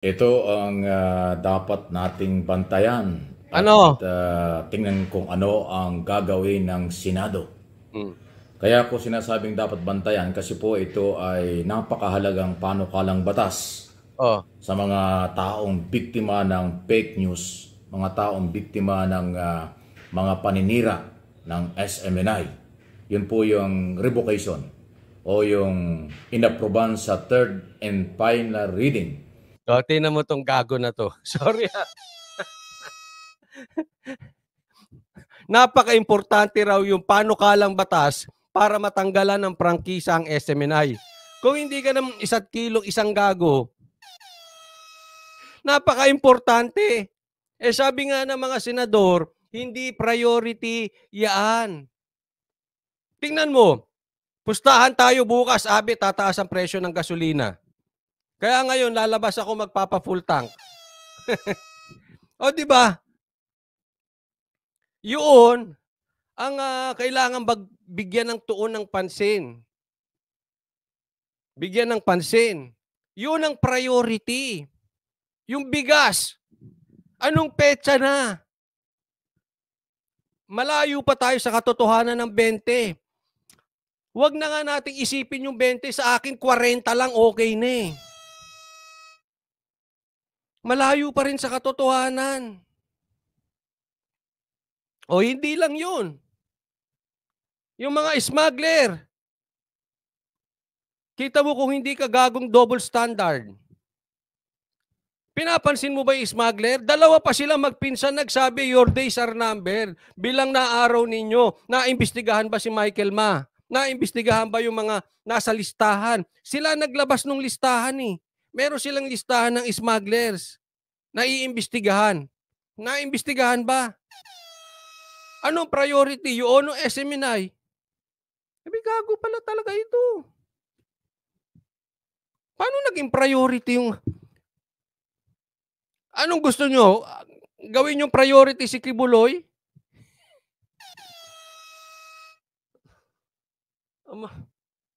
Ito ang dapat nating bantayan at Ano? tingnan kung ano ang gagawin ng Senado. Hmm. Kaya ko sinasabing dapat bantayan kasi po ito ay napakahalagang panukalang batas Oh. sa mga taong biktima ng fake news, mga taong biktima ng mga paninira ng SMNI. Yun po yung revocation o yung inaproban sa third and final reading. So, tingnan mo tong gago na to. Sorry ha. Napaka-importante raw yung panukalang batas para matanggalan ng prangkisa ang SMNI. Kung hindi ka ng 1 kilong isang gago, napaka-importante. Eh sabi nga ng mga senador, hindi priority yan. Tingnan mo, pustahan tayo bukas, abi, tataas ang presyo ng gasolina. Kaya ngayon, lalabas ako magpapa-full tank. O, di ba? Yun ang kailangan bigyan ng tuon ng pansin. Bigyan ng pansin. Yun ang priority. Yung bigas, anong petsa na? Malayo pa tayo sa katotohanan ng 20. Huwag na nga nating isipin yung 20, sa akin 40 lang okay na eh. Malayo pa rin sa katotohanan. O hindi lang yun. Yung mga smuggler, kita mo kung hindi ka gagong double standard. Pinapansin mo ba yung smuggler? Dalawa pa sila magpinsan nagsabi, your days are numbered. Bilang na araw ninyo, naimbestigahan ba si Michael Ma? Naimbestigahan ba yung mga nasa listahan? Sila naglabas ng listahan eh. Meron silang listahan ng smugglers. Naiimbestigahan. Naiimbestigahan ba? Anong priority? Yung ano SMNI? Sabi, gago pala talaga ito. Paano naging priority yung... Anong gusto nyo? Gawin yung priority si Kibuloy?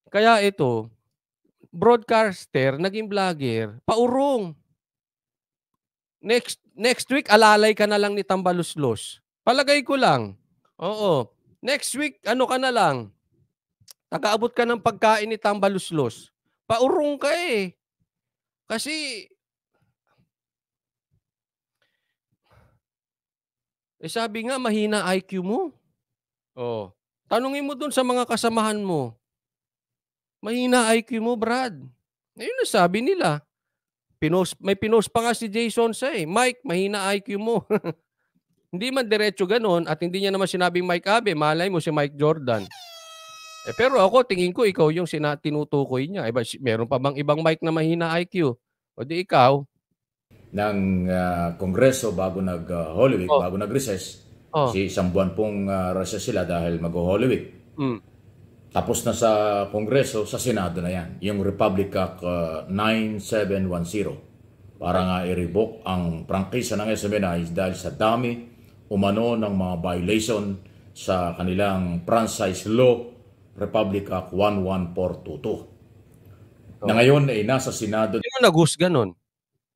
Kaya ito, broadcaster, naging vlogger, paurong. Next week, alalay ka na lang ni Tambaluslos. Palagay ko lang. Oo. Next week, ano ka na lang? Taga-abot ka ng pagkain ni Tambaluslos. Paurong ka eh. Kasi, sabi nga, mahina IQ mo. Oh. Tanungin mo dun sa mga kasamahan mo. Mahina IQ mo, Brad. Ayun na sabi nila. May pinost pa nga si Jason sa eh. Mike, mahina IQ mo. Hindi man diretso ganon at hindi niya naman sinabing Mike Abe. Malay mo si Mike Jordan. Pero ako, tingin ko ikaw yung tinutukoy niya. Meron pa bang ibang Mike na mahina IQ? O di ikaw. Ng Kongreso bago nag-Holy Week, Oh, bago nag-recess. oh. Kasi isang buwan pong recess sila dahil mag-Holy Week. Mm. Tapos na sa Kongreso, sa Senado na yan. Yung Republic Act 9710. Para nga i-revoke ang prangkisa ng SMNI dahil sa dami umano ng mga violation sa kanilang franchise law, Republic Act 11422. Na ngayon ay nasa Senado. Sino naghusga nun?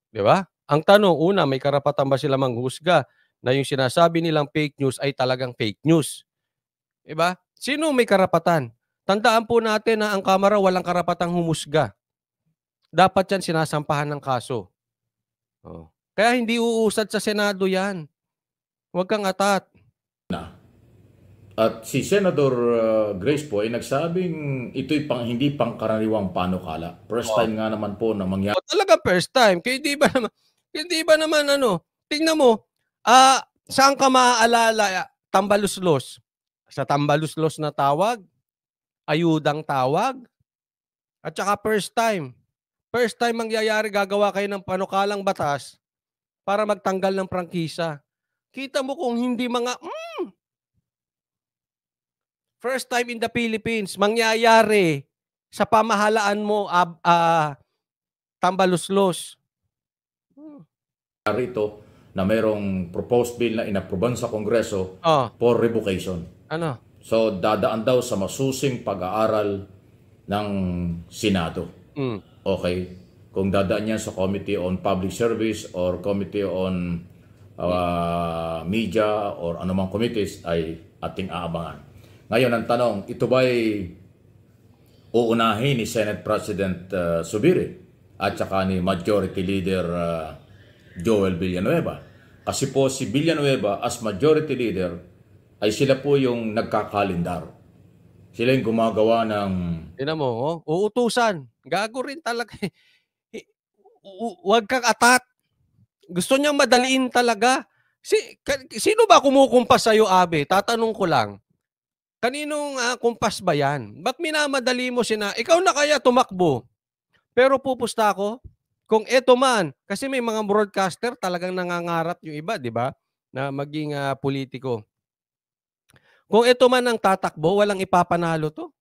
Di ba? Ang tanong, una, may karapatan ba sila manghusga na yung sinasabi nilang fake news ay talagang fake news? Di ba? Sino may karapatan? Tandaan po natin na ang Kamara walang karapatang humusga. Dapat yan sinasampahan ng kaso. Oh. Kaya hindi uusad sa Senado yan. Huwag kang atat. At si Senator Grace po ay nagsabing ito'y hindi pangkaraniwang panukala. First time nga naman po na mangyari. Talaga first time. Kaya hindi ba naman ano, tingnan mo, saan ka maaalala Tambaluslos? Sa Tambaluslos na tawag, ayudang tawag, at saka first time. First time mangyayari, gagawa kayo ng panukalang batas para magtanggal ng prangkisa. Kita mo kung hindi mga, first time in the Philippines, mangyayari sa pamahalaan mo, Tambaluslos. Ito na mayroong proposed bill na inaproban sa Kongreso for revocation. Ano? So dadaan daw sa masusing pag-aaral ng Senado. Okay? kung dadaan yan sa Committee on Public Service or Committee on Media or anumang committees ay ating aabangan. Ngayon ang tanong, ito ba'y uunahin ni Senate President Zubiri at saka ni Majority Leader Joel Villanueva? Kasi po si Villanueva as Majority Leader ay sila po yung nagkakalendar. Sila yung gumagawa ng... Tingnan mo, oh, uutusan. Gago rin talaga. Huwag kang atat. Gusto niyang madaliin talaga. Sino ba kumukumpas sa'yo, Abe? Tatanong ko lang. Kaninong kumpas ba yan? Ba't minamadali mo ikaw na kaya tumakbo? Pero pupusta ako. Kung eto man, kasi may mga broadcaster talagang nangangarap yung iba, di ba? Na maging politiko. Kung eto man ang tatakbo, walang ipapanalo to.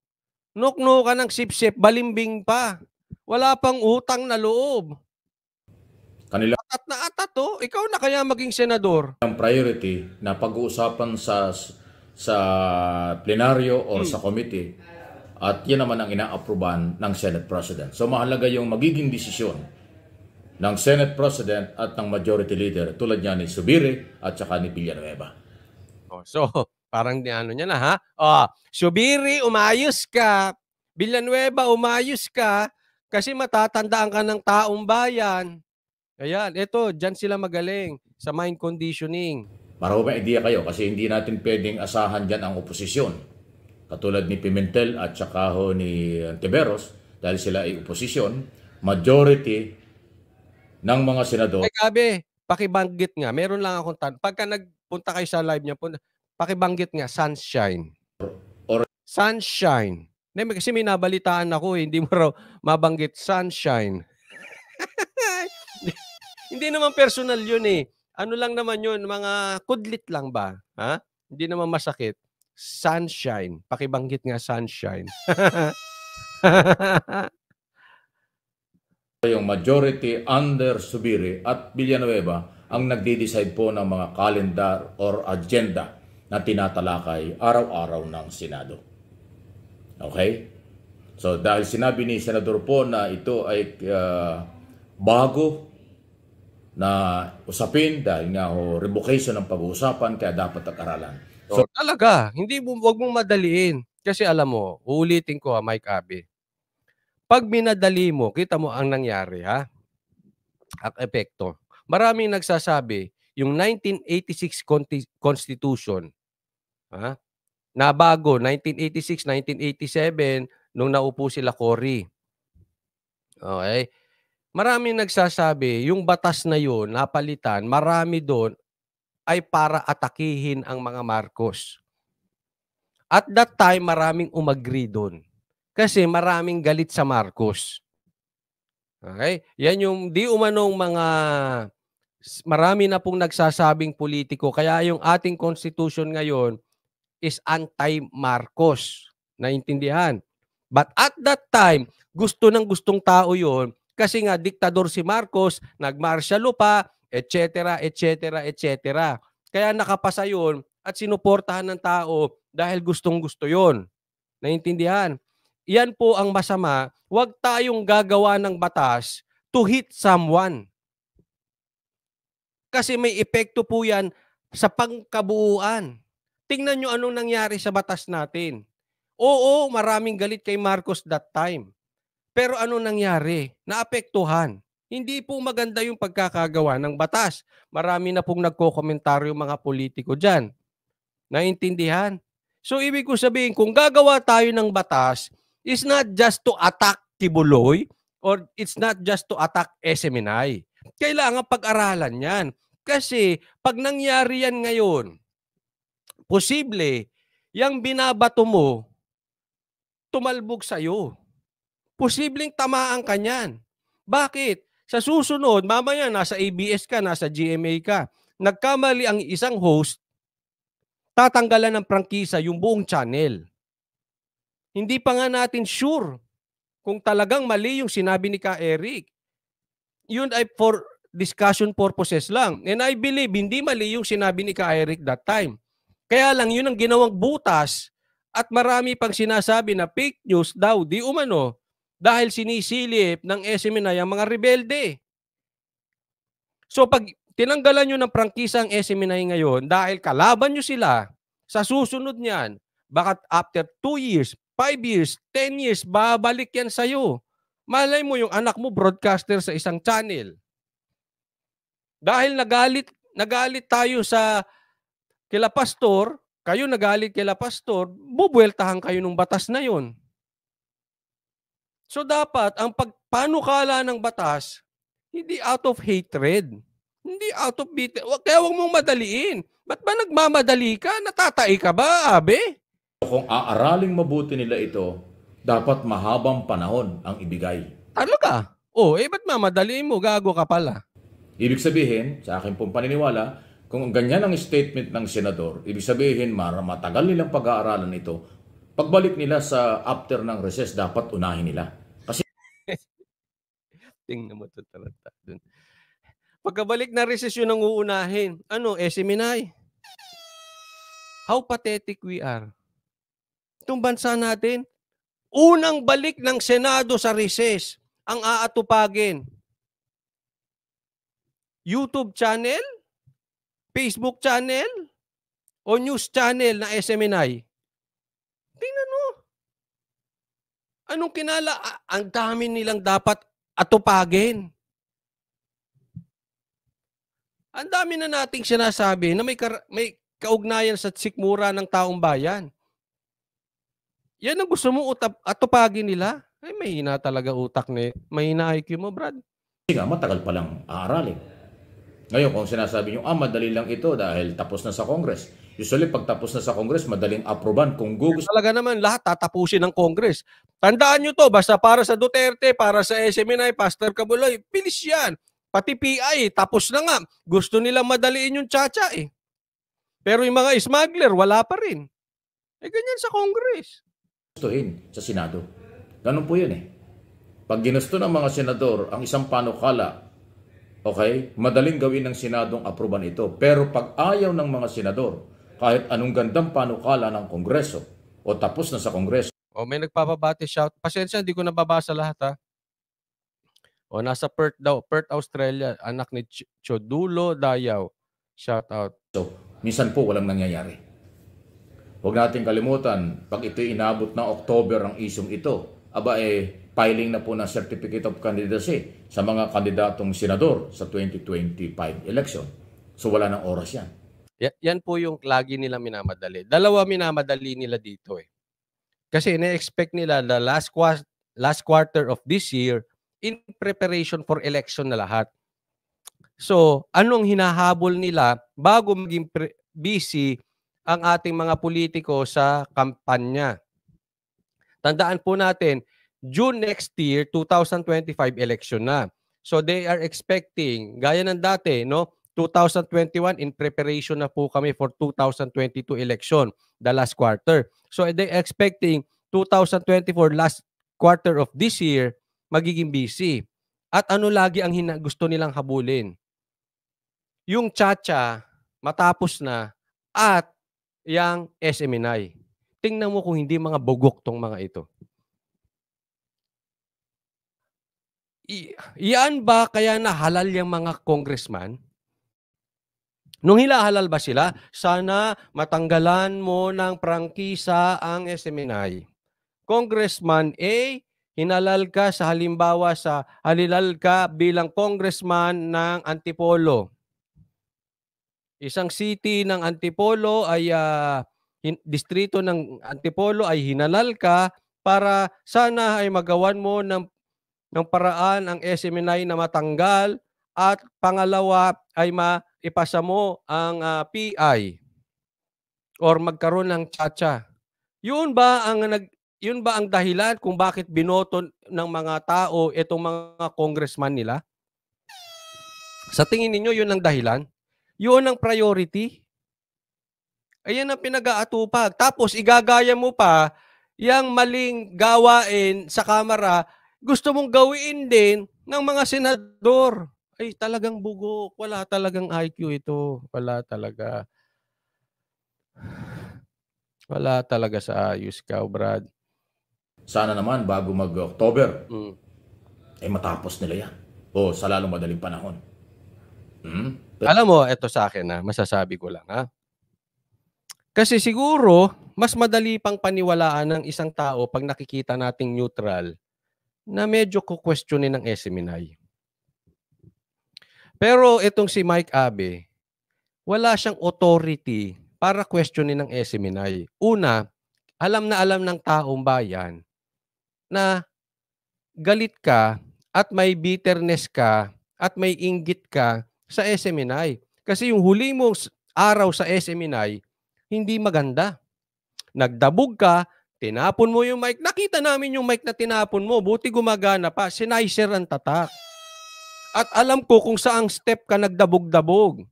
Nukno ka ng sip-sip, balimbing pa. Wala pang utang na loob. Kanila Atat na atat to. Ikaw na kaya maging senador. ang priority na pag-uusapan sa plenaryo or sa committee at yan naman ang ina-approvean ng Senate President. So mahalaga yung magiging desisyon ng Senate President at ng Majority Leader tulad niya ni Zubiri at saka ni Villanueva. So, parang ano niya na ha? Zubiri, umayos ka. Villanueva, umayos ka. Kasi matatandaan ka ng taong bayan. Ayan, ito, dyan sila magaling sa mind conditioning. Para may idea kayo kasi hindi natin pwedeng asahan dyan ang oposisyon. Katulad ni Pimentel at saka ni Tiberos dahil sila ay oposisyon. Majority ng mga senador. Ay, Kabe, pakibanggit nga. Meron lang akong tanong. Pagka nagpunta kayo sa live niya, pakibanggit nga, sunshine. Sunshine. Kasi may nabalitaan ako, hindi mo raw mabanggit sunshine. Hindi naman personal yun eh. Ano lang naman yun, mga kudlit lang ba? Ha? Hindi naman masakit. Sunshine. Pakibanggit nga sunshine. Yung majority under Zubiri at Villanueva ang nagde-decide po ng mga calendar or agenda na tinatalakay araw-araw ng Senado. Okay? So dahil sinabi ni Senador po na ito ay bago na usapin dahil nga revocation ng pag-uusapan kaya dapat pag-aralan. So talaga, wag mong madaliin. Kasi alam mo, uulitin ko Mike Abe. Pag minadali mo, kita mo ang nangyari ha? Ang epekto. Maraming nagsasabi, yung 1986 Constitution, ha? Na bago, 1986, 1987, nung naupo sila Cory. Okay? Maraming nagsasabi, yung batas na yun, napalitan, marami doon ay para atakihin ang mga Marcos. At that time, maraming umagri doon. Kasi maraming galit sa Marcos. Okay? Yan yung di umanong marami na pong nagsasabing politiko. Kaya yung ating constitution ngayon is anti-Marcos. Naintindihan? But at that time, gusto ng gustong tao yon kasi nga diktador si Marcos, nagmartial law pa, etc., etc., etc. Kaya nakapasa yun at sinuportahan ng tao dahil gustong-gusto yon. Naintindihan? Yan po ang masama. Huwag tayong gagawa ng batas to hit someone. Kasi may epekto po yan sa pangkabuuan. Tingnan nyo anong nangyari sa batas natin. Oo, maraming galit kay Marcos that time. Pero ano nangyari? Naapektuhan. Hindi po maganda yung pagkakagawa ng batas. Marami na pong nagko-komentaryo mga politiko dyan. Naintindihan? So, ibig ko sabihin, kung gagawa tayo ng batas, it's not just to attack Kibuloy or it's not just to attack SMNI. Kailangan pag-aralan yan. Kasi, pag nangyari yan ngayon, posible, yung binabato mo, tumalbog sa'yo. Posibleng tamaan ka niyan. Bakit? Sa susunod, mamaya nasa ABS ka, nasa GMA ka, nagkamali ang isang host, tatanggalan ng prangkisa yung buong channel. Hindi pa nga natin sure kung talagang mali yung sinabi ni Ka Eric. Yun ay for discussion purposes lang. And I believe hindi mali yung sinabi ni Ka Eric that time. Kaya lang yun ang ginawang butas at marami pang sinasabi na fake news daw, di umano, dahil sinisilip ng SMNI ang mga rebelde. So pag tinanggalan nyo ng prangkisa ang SMNI ngayon dahil kalaban nyo sila, sa susunod niyan, baka after 2 years, 5 years, 10 years, babalik yan sa'yo. Malay mo yung anak mo broadcaster sa isang channel. Dahil nagalit tayo sa kila pastor, kayo nagalit kila pastor, bubueltahan kayo ng batas na yon. So dapat ang pagpanukala ng batas, hindi out of hatred. Hindi out of bitter. Kaya huwag mong madaliin. Ba't ba nagmamadali ka? Natatai ka ba, abe? Kung aaraling mabuti nila ito, dapat mahabang panahon ang ibigay. Talaga? Ba't mamadaliin mo? Gago ka pala. Ibig sabihin, sa akin pong paniniwala, kung ganyan ang statement ng senador, ibig sabihin matagal nilang pag-aaralan ito, pagbalik nila sa after ng recess, dapat unahin nila. Kasi tingnan mo ito talaga dun. Pagkabalik na recess yun ang uunahin. SMNI? How pathetic we are. Itong bansa natin, unang balik ng Senado sa recess ang aatupagin. YouTube channel, Facebook channel, o news channel na SMNI. Tingnan mo. Anong ang dami nilang dapat atupagin. Ang dami na nating sinasabi na may kaugnayan sa sikmura ng taong bayan. Yan ang gusto mo atupagin nila? Ay, mahina talaga utak ni. Mahina IQ mo, Brad. nga, matagal pa lang aaralin. Ngayon, kung sinasabi nyo, madali lang ito dahil tapos na sa Congress. Usually, pag tapos na sa Congress, madaling aproban. Kung gusto talaga naman, lahat tatapusin ng Congress. Tandaan nyo to, basta para sa Duterte, para sa SMNI, Pastor Cabuloy, bilis yan. Pati PI, tapos na nga. Gusto nilang madaliin yung tsa-tsa eh. Pero yung mga smuggler, wala pa rin. Ganyan sa Congress. Gustuhin sa Senado. Ganun po yun eh. Pag ginusto ng mga senador ang isang panukala, okay, madaling gawin ng Senadong aproban ito. Pero pag ayaw ng mga senador, kahit anong gandang panukala ng Kongreso o tapos na sa Kongreso. May nagpapabati shout. Pasensya, hindi ko nababasa lahat ha. Nasa Perth daw. Perth, Australia. Anak ni Chodulo Dayaw. Shout out. So, minsan po walang nangyayari. Huwag natin kalimutan, pag ito inabot ng October ang isyong ito, filing na po ng Certificate of Candidacy sa mga kandidatong senador sa 2025 election. So wala nang oras yan. Yan po yung lagi nila minamadali. Dalawa minamadali nila dito eh. Kasi ina-expect nila the last quarter of this year in preparation for election na lahat. So, anong hinahabol nila bago maging busy ang ating mga politiko sa kampanya? Tandaan po natin, June next year, 2025 election na. So they are expecting, gaya ng dati, 2021 in preparation na po kami for 2022 election, the last quarter. So they are expecting 2024 last quarter of this year magiging busy. At ano lagi ang gusto nilang habulin? Yung tsa-tsa matapos na at yang SMNI. Tingnan mo kung hindi mga bugok tong mga ito. Iyan ba kaya na halal yung mga congressman? Nung hilahalal ba sila, sana matanggalan mo ng prangkisa ang SMNI. Congressman A, hinalal ka sa halilal ka bilang congressman ng Antipolo. Isang city ng Antipolo ay distrito ng Antipolo ay hinalal ka para sana ay magawan mo ng paraan ang SMNI na matanggal at pangalawa ay maipasa mo ang PI or magkaroon ng tsa-tsa. Yun ba ang dahilan kung bakit binoto ng mga tao itong mga congressman nila? Sa tingin ninyo yun ang dahilan? Yun ang priority? Ayan ang pinag-aatupag. Tapos igagaya mo pa yung maling gawain sa Kamara, gusto mong gawin din ng mga senador. Ay, talagang bugok. Wala talagang IQ ito. Wala talaga. Wala talaga sa ayos ka, Brad. Sana naman bago mag-October, Mm. matapos nila yan. O sa lalong madaling panahon. Alam mo, eto sa akin masasabi ko lang Kasi siguro, mas madali pang paniwalaan ng isang tao pag nakikita nating neutral na medyo kukwestiyonin ng SMNI. Pero itong si Mike Abe, wala siyang authority para questionin ng SMNI. Una, alam na alam ng taong bayan na galit ka at may bitterness ka at may inggit ka sa SMNI. Kasi yung huli mong araw sa SMNI, hindi maganda. Nagdabog ka, tinapon mo yung mic. Nakita namin yung mic na tinapon mo. Buti gumagana pa. Sinizer ang tatak. At alam ko kung saang step ka nagdabog-dabog.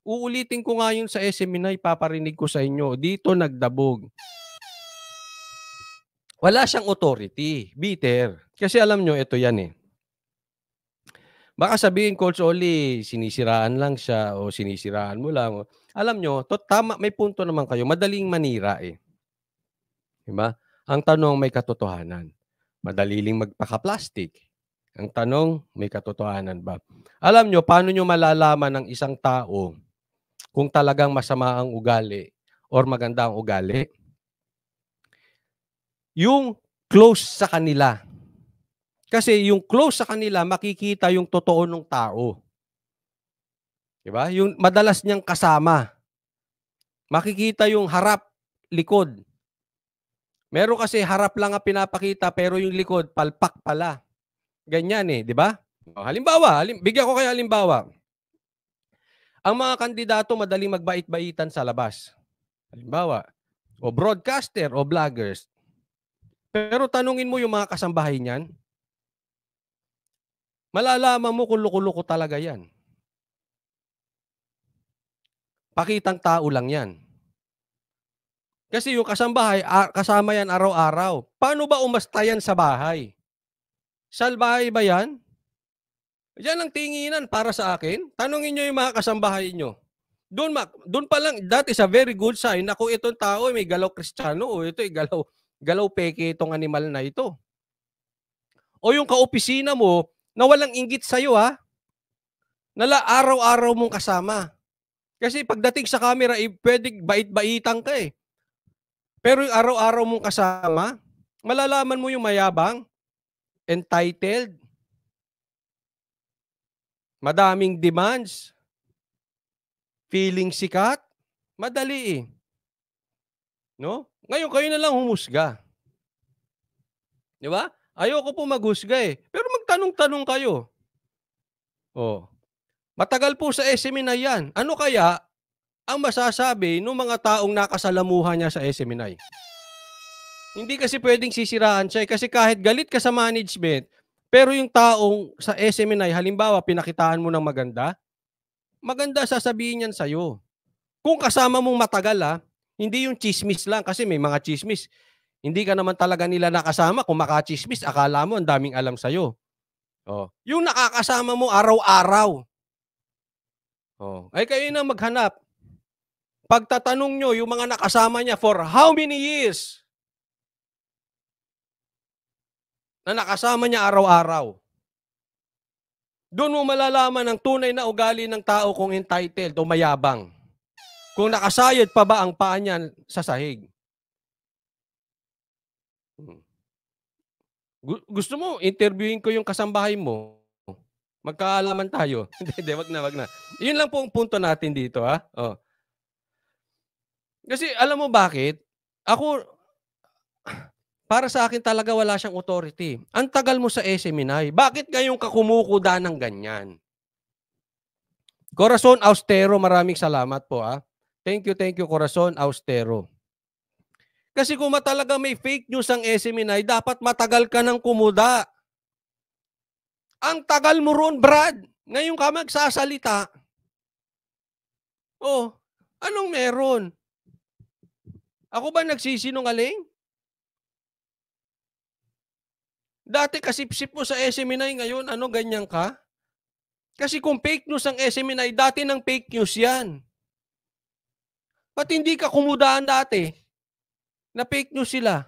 Uulitin ko nga yun sa SMNI, paparinig ko sa inyo. Dito nagdabog. Wala siyang authority. Bitter. Kasi alam nyo, ito yan Baka sabihin, Coach Oli, sinisiraan lang siya o sinisiraan mo lang. Alam nyo, tama, may punto naman kayo. Madaling manira Diba? Ang tanong, may katotohanan. Madaliling magpaka-plastic. Ang tanong, may katotohanan ba? Alam nyo, paano nyo malalaman ng isang tao kung talagang masama ang ugali or maganda ang ugali? Yung close sa kanila. Kasi yung close sa kanila, makikita yung totoo ng tao. Diba? Yung madalas niyang kasama. Makikita yung harap, likod. Meron kasi harap lang ang pinapakita pero yung likod, palpak pala. Ganyan di ba? Halimbawa, bigyan ko kayo halimbawa. Ang mga kandidato madaling magbait-baitan sa labas. Halimbawa, o broadcaster o vloggers. Pero tanungin mo yung mga kasambahay niyan, malalaman mo kung loko-loko talaga yan. Pakitang tao lang yan. Kasi yung kasambahay, kasama yan araw-araw. Paano ba umasta yan sa bahay? Salbahay ba yan? Yan ang tinginan para sa akin. Tanungin nyo yung mga kasambahay nyo. Doon pa lang, that is a very good sign na kung itong tao may galaw Kristiyano o ito ay galaw peke itong animal na ito. O yung kaopisina mo na walang inggit sa'yo nala araw-araw mong kasama. Kasi pagdating sa camera, pwedeng bait-baitan ka Pero yung araw-araw mong kasama, malalaman mo yung mayabang, entitled, madaming demands, feeling sikat, madali No? Ngayon, kayo na lang humusga. Di ba? Ayoko po maghusga Pero magtanong-tanong kayo. Matagal po sa SMNI yan. Ano kaya ang masasabi ng mga taong nakasalamuhan niya sa SMNI? Hindi kasi pwedeng sisiraan siya kasi kahit galit ka sa management, pero yung taong sa SMNI, halimbawa, pinakitaan mo ng maganda, maganda sasabihin yan sa'yo. Kung kasama mong matagal hindi yung chismis lang kasi may mga chismis. Hindi ka naman talaga nila nakasama. Kung makachismis, akala mo ang daming alam sa'yo. Yung nakakasama mo araw-araw. Ay kayo na maghanap. Pagtatanong nyo yung mga nakasama niya for how many years na nakasama niya araw-araw. Doon mo malalaman ang tunay na ugali ng tao kung entitled o mayabang. Kung nakasayad pa ba ang paa niya sa sahig. Gusto mo, interviewin ko yung kasambahay mo. Magkaalaman tayo. Hindi, wag na. Yun lang po ang punto natin dito, Kasi alam mo bakit? Para sa akin talaga wala siyang authority. Ang tagal mo sa SMNI. Bakit ngayong kakumukuda ng ganyan? Corazon Austero, maraming salamat po Thank you, Corazon Austero. Kasi kung talaga may fake news ang SMNI, dapat matagal ka ng kumuda. Ang tagal mo ron, Brad. Ngayon ka magsasalita. Anong meron? Ako ba nagsisinungaling? Dati kasipsip mo sa SMNI, ngayon ganyan ka? Kasi kung fake news ang SMNI, dati ng fake news yan. Ba't hindi ka kumudaan dati? Na fake news sila.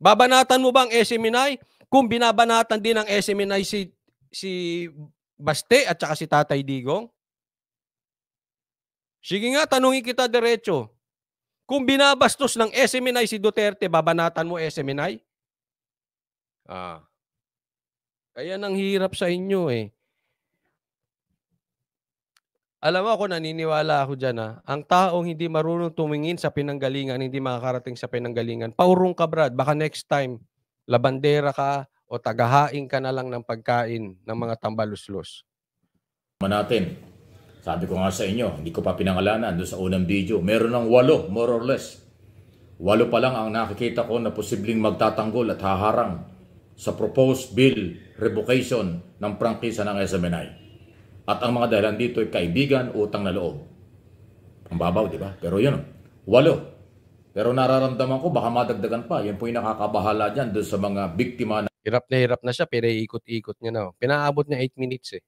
Babanatan mo ba ang SMNI? Kung binabanatan din ng SMNI si Baste at saka si Tatay Digong? Sige nga, tanungin kita diretso. Kung binabastos ng SMNI si Duterte, babanatan mo SMNI? Kaya nang hirap sa inyo eh. Alam mo ako, naniniwala ako dyan ang taong hindi marunong tumingin sa pinanggalingan, hindi makakarating sa pinanggalingan, paurong ka Brad, baka next time, labandera ka o tagahain ka na lang ng pagkain ng mga tambaluslos. Natin. Sabi ko nga sa inyo, hindi ko pa pinangalanan doon sa unang video. Meron ng 8, more or less. 8 pa lang ang nakikita ko na posibleng magtatanggol at haharang sa proposed bill revocation ng prangkisa ng SMNI. At ang mga dahilan dito ay kaibigan, utang na loob. Ang babaw, di ba? Pero yun, 8. Pero nararamdaman ko, baka madagdagan pa. Yan po yung nakakabahala dyan doon sa mga biktima Hirap na siya, pero ikot-ikot niya na. Pinaabot niya 8 minutes eh.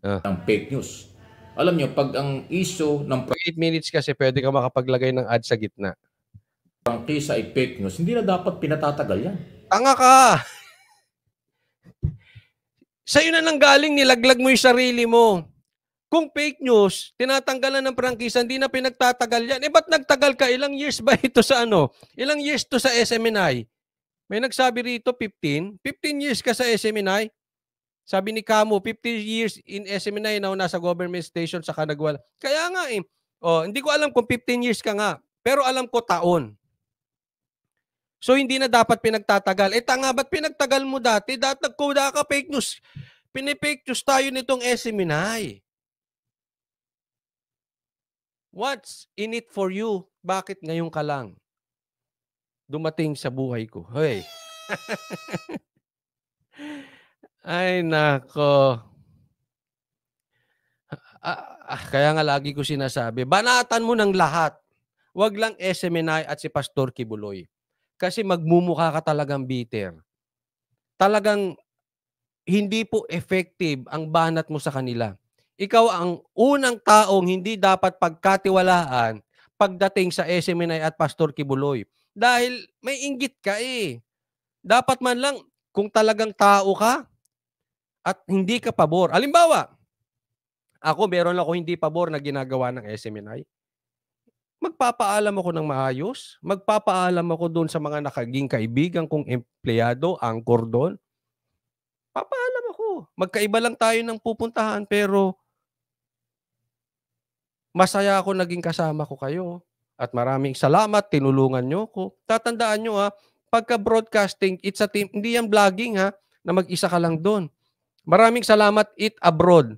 ng fake news. Alam nyo, pag ang issue ng 8 minutes kasi pwede ka makapaglagay ng ad sa gitna. prangkisa ay fake news, hindi na dapat pinatatagal yan. Tanga ka! Sa'yo na nanggaling, nilaglag mo yung sarili mo. Kung fake news, tinatanggalan ng prangkisa, hindi na pinagtatagal yan. Ba't nagtagal ka? Ilang years ba ito sa ano? Ilang years to sa SMNI? May nagsabi rito, 15? 15 years ka sa SMNI? Sabi ni Camo, 50 years in SMNI na nasa government station sa nagwala. Kaya nga eh. Hindi ko alam kung 15 years ka nga. Pero alam ko taon. So, hindi na dapat pinagtatagal. Tanga, ba't pinagtagal mo dati? Dati nagkuda ka fake news. Pinipake news tayo nitong SMNI. What's in it for you? Bakit ngayon ka lang dumating sa buhay ko? Hey. Ay, nako. Kaya nga lagi ko sinasabi, banatan mo ng lahat. Huwag lang SMNI at si Pastor Kibuloy. Kasi magmumukha ka talagang bitter. Talagang hindi po effective ang banat mo sa kanila. Ikaw ang unang taong hindi dapat pagkatiwalaan pagdating sa SMNI at Pastor Kibuloy. Dahil may inggit ka eh. Dapat man lang, kung talagang tao ka at hindi ka pabor. Halimbawa, ako meron ako hindi pabor na ginagawa ng SMNI. Magpapaalam ako ng maayos. Magpapaalam ako doon sa mga nakaging kaibigan kong empleyado, angkor doon. Papaalam ako. Magkaiba lang tayo ng pupuntahan pero masaya ako naging kasama ko kayo. At maraming salamat, tinulungan nyo ko. Tatandaan nyo pagka-broadcasting, it's a team. Hindi yan vlogging na mag-isa ka lang doon. Maraming salamat, Eat Abroad.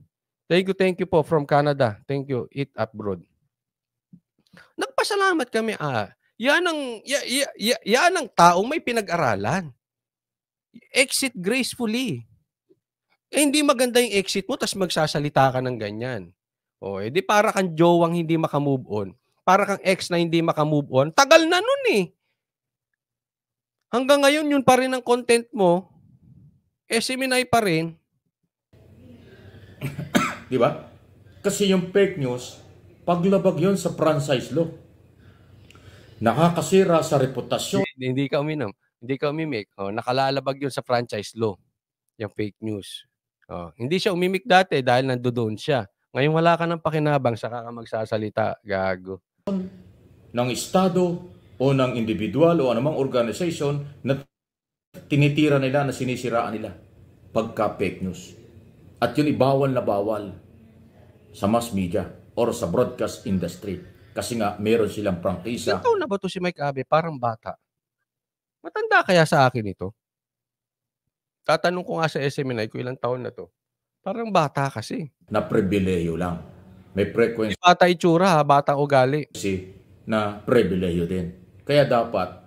Thank you po from Canada. Thank you, Eat Abroad. Nagpasalamat kami. Yan ang taong may pinag-aralan. Exit gracefully. Hindi maganda yung exit mo tapos magsasalita ka ng ganyan. Di para kang jowang hindi makamove on. Para kang ex na hindi makamove on. Tagal na nun eh. Hanggang ngayon, yun pa rin ang content mo. SMNI pa rin. Di ba? Kasi yung fake news, paglabag yun sa franchise law. Nakakasira sa reputasyon. Hindi ka uminom. Hindi ka umimik. Nakalalabag yun sa franchise law. Yung fake news. Hindi siya umimik dati dahil nandoon siya. Ngayon wala ka ng pakinabang, saka ka magsasalita. Gago. Ng estado o ng individual o anumang organization na tinitira nila, na sinisiraan nila pagka fake news. At yun ibawal na bawal sa mass media or sa broadcast industry. Kasi nga, meron silang prangkisa. Ilang taon na ba ito si Mike Abe? Parang bata. Matanda kaya sa akin ito? Tatanong ko nga sa SMNI ko ilang taon na to. Parang bata kasi. Na pribileyo lang. May frequency. Bata itsura bata ugali. Na pribileyo din. Kaya dapat,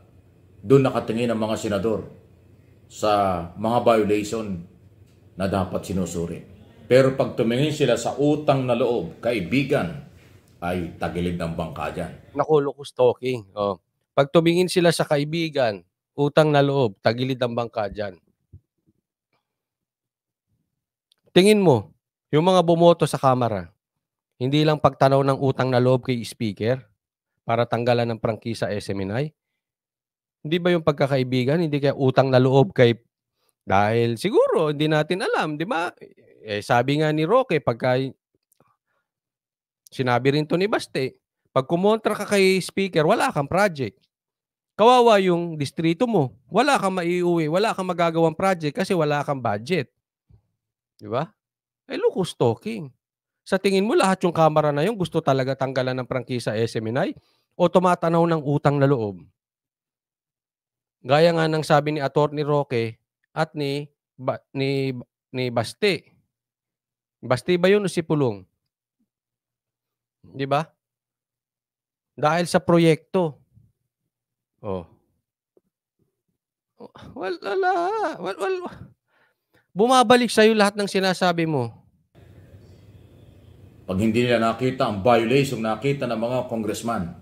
doon nakatingin ang mga senador sa mga violation na dapat sinusuri. Pero pag tumingin sila sa utang na loob, kaibigan, ay tagilid ng bangka dyan. Nakulo ko stalking. Pag tumingin sila sa kaibigan, utang na loob, tagilid ang bangka dyan. Tingin mo, yung mga bumoto sa Kamara, hindi lang pagtanaw ng utang na loob kay speaker para tanggalan ng prangkisa SMNI. Hindi ba yung pagkakaibigan, hindi kaya utang na loob kay dahil siguro hindi natin alam, 'di ba? Sabi nga ni Roque pagka sinabi rin 'to ni Baste, 'pag kumontra ka kay speaker wala kang project. Kawawa yung distrito mo, wala kang maiuwi, wala kang magagawang project kasi wala kang budget, 'di ba? Locus talking. Sa tingin mo lahat yung kamera na yun gusto talaga tanggalan ng prangkisa SMNI o tumatanaw ng utang na loob? Gaya nga ng sabi ni Attorney Roque at ba ni Baste. Baste ba yun o si Pulong? 'Di ba? Dahil sa proyekto. Oh. Wala. Bumabalik sa'yo lahat ng sinasabi mo. Pag hindi nila nakita ang violation nakita ng mga congressman,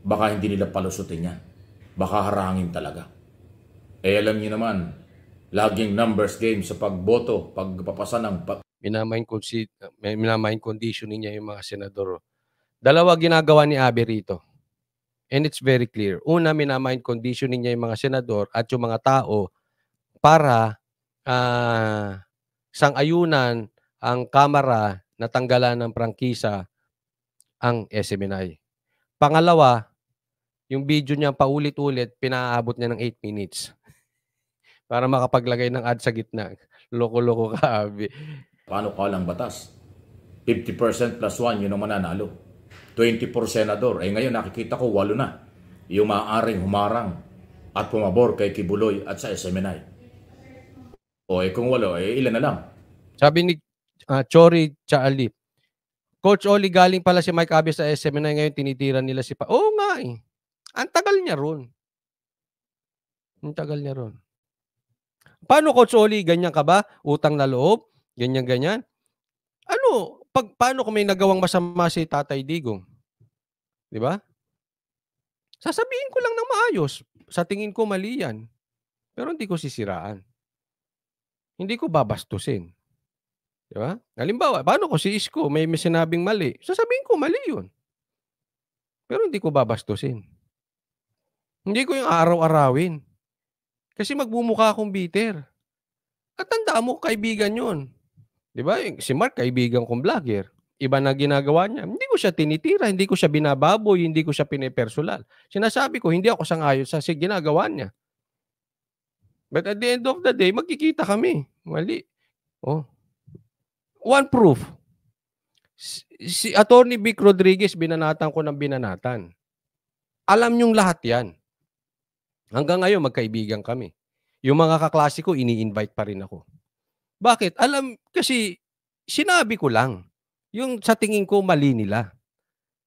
baka hindi nila palusutin yan. Baka harangin talaga. Alam niyo naman, laging numbers game sa pagboto, pagpapasa ng Minamind conditioning niya yung mga senador. Dalawa ginagawa ni Abby rito. And it's very clear. Una, minamind conditioning niya yung mga senador at yung mga tao para sang-ayunan ang Kamara na tanggalan ng prangkisa ang SMNI. Pangalawa, yung video niya paulit-ulit, pinaabot niya ng 8 minutes para makapaglagay ng ad sa gitna. Loko-loko ka, Abby. Paano kalang batas? 50% plus 1, yun ang mananalo. 24 senador. Ngayon nakikita ko 8 na. Yung maaaring humarang at pumabor kay Kibuloy at sa SMNI. Kung 8, ilan na lang? Sabi ni Chori Chaali, Coach Oli, galing pala si Mike Abby sa SMNI, ngayon tinitira nila si Oo nga eh. Ang tagal niya ron. Ang tagal niya ron. Paano, Coach Oli, ganyan ka ba? Utang na loob? Ganyan-ganyan? Paano kung may nagawang masama si Tatay Digong? 'Di ba? Sasabihin ko lang ng maayos. Sa tingin ko mali yan. Pero hindi ko sisiraan. Hindi ko babastusin. 'Di ba? Halimbawa, paano kung si Isko may sinabing mali? Sasabihin ko mali yun. Pero hindi ko babastusin. Hindi ko yung araw-arawin. Kasi magmumukha akong bitter. At tandaan mo, kaibigan yun. 'Di ba? Si Mark, kaibigan kong vlogger. Iba na ginagawa niya. Hindi ko siya tinitira, hindi ko siya binababoy, hindi ko siya pinepersonal. Sinasabi ko, hindi ako sang-ayon sa ginagawa niya. But at the end of the day, magkikita kami. Mali. One proof. Si Attorney Vic Rodriguez, binanatan ko ng binanatan. Alam niyong lahat yan. Hanggang ngayon, magkaibigan kami. Yung mga kaklase ko, ini-invite pa rin ako. Bakit? Kasi sinabi ko lang. Yung sa tingin ko, mali nila.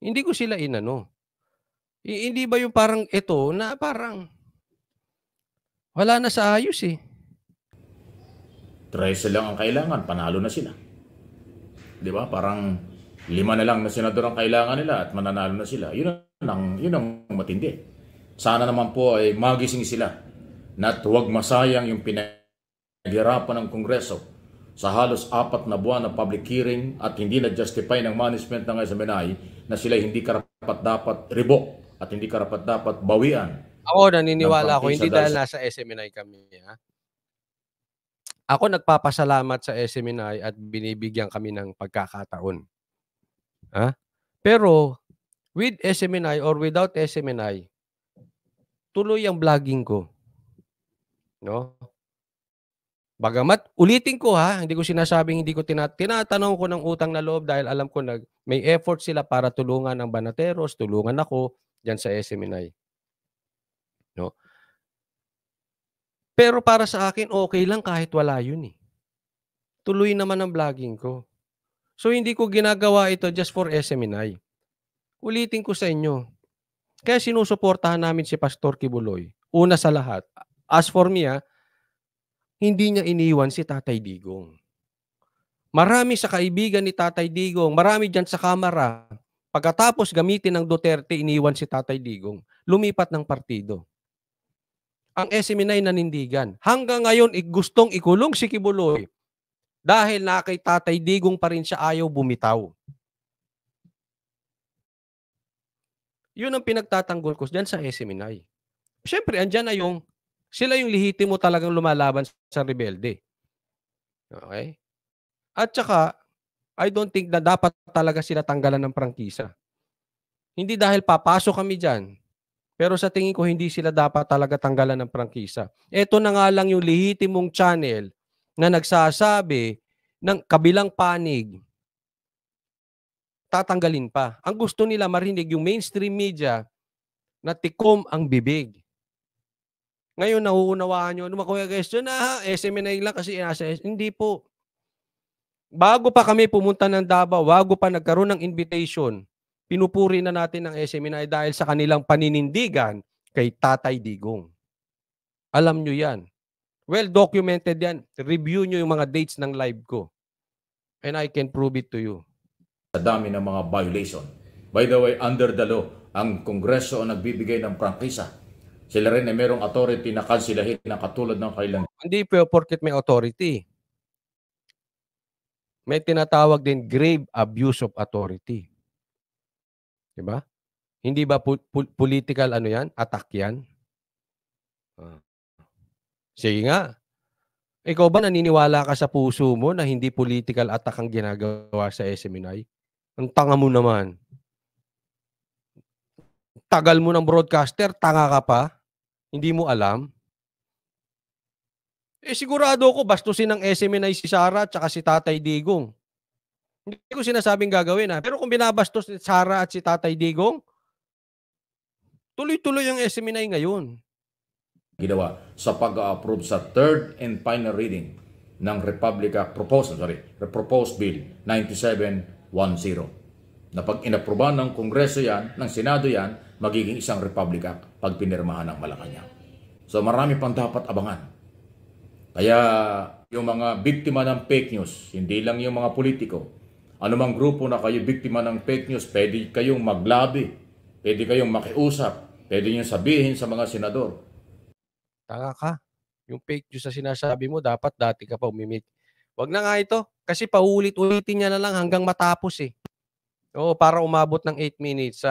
Hindi ko sila inano. Hindi ba yung parang ito na parang wala na sa ayos eh. 13 lang ang kailangan, panalo na sila. 'Di ba? Parang 5 na lang na senador ang kailangan nila at mananalo na sila. Yun ang matindi. Sana naman po ay magising sila na huwag masayang yung pinaghirapan ng Kongreso sa halos 4 na buwan na public hearing at hindi na-justify ng management ng SMNI na sila hindi karapat-dapat revoke at hindi karapat-dapat bawian. Ako naniniwala ako, hindi dahil nasa SMNI kami. Ha? Ako nagpapasalamat sa SMNI at binibigyan kami ng pagkakataon. Ha? Pero with SMNI or without SMNI, tuloy ang vlogging ko. No? Bagamat ulitin ko hindi ko sinasabing hindi ko tinatanong ko ng utang na loob dahil alam ko may effort sila para tulungan ang Banateros, tulungan ako diyan sa SMNI. No? Pero para sa akin okay lang kahit wala yun eh. Tuloy naman ang vlogging ko. So hindi ko ginagawa ito just for SMNI. Ulitin ko sa inyo. Kaya sinusuportahan namin si Pastor Kibuloy. Una sa lahat, as for me hindi niya iniwan si Tatay Digong. Marami sa kaibigan ni Tatay Digong, marami dyan sa Kamara, pagkatapos gamitin ng Duterte, iniwan si Tatay Digong. Lumipat ng partido. Ang SMNI nanindigan. Hanggang ngayon, gustong ikulong si Kibuloy dahil na kay Tatay Digong pa rin siya ayaw bumitaw. Yun ang pinagtatanggol ko dyan sa SMNI. Siyempre, andyan na sila yung lehitimo talagang lumalaban sa rebelde. Okay? At saka, I don't think na dapat talaga sila tanggalan ng prangkisa. Hindi dahil papasok kami diyan, pero sa tingin ko hindi sila dapat talaga tanggalan ng prangkisa. Ito na nga lang yung lehitimong channel na nagsasabi ng kabilang panig, tatanggalin pa. Ang gusto nila marinig yung mainstream media na tikom ang bibig. Ngayon, nauunawaan nyo, mga question na SMNI lang kasi hindi po. Bago pa kami pumunta ng Davao, bago pa nagkaroon ng invitation, pinupuri na natin ang SMNI dahil sa kanilang paninindigan kay Tatay Digong. Alam nyo yan. Well documented yan. Review nyo yung mga dates ng live ko. And I can prove it to you. Sa dami ng mga violation. By the way, under the law, ang Kongreso ang nagbibigay ng prangkisa. Sila rin ay merong authority na kansilahin na katulad ng kailang. Hindi po porket may authority. May tinatawag din grave abuse of authority. Diba? Hindi ba political attack yan? Sige nga. Ikaw ba naniniwala ka sa puso mo na hindi political attack ang ginagawa sa SMNI? Ang tanga mo naman. Tagal mo ng broadcaster, tanga ka pa. Hindi mo alam. Sigurado ko bastusin ng SMNI si Sara at si Tatay Digong. Hindi ko sinasabing gagawin Pero kung binabastos si Sara at si Tatay Digong, tuloy-tuloy ang SMNI ngayon. Ginawa sa pag-approve sa third and final reading ng Proposed Bill 9710. Na pag inaprubahan ng Kongreso yan, ng Senado yan, magiging isang Republic Act pag pinirmahan ng Malacanang. So marami pang dapat abangan. Kaya yung mga biktima ng fake news, hindi lang yung mga politiko, anumang grupo na kayo biktima ng fake news, pwede kayong maglabi, pwede kayong makiusap, pwede nyo sabihin sa mga senador. Tanga ka. Yung fake news na sinasabi mo, dapat dati ka pa umimik. Wag na nga ito. Kasi paulit-ulitin niya na lang hanggang matapos Oo, para umabot ng 8 minutes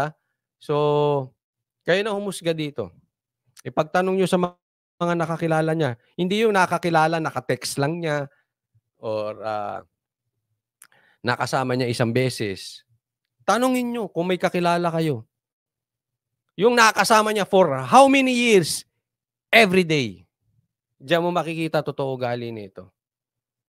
So, kayo na humusga dito. Ipagtanong nyo sa mga nakakilala niya. Hindi yung nakakilala, naka-text lang niya or nakasama niya isang beses. Tanungin nyo kung may kakilala kayo. Yung nakasama niya for how many years? Every day. Diyan mo makikita totoo ugali nito.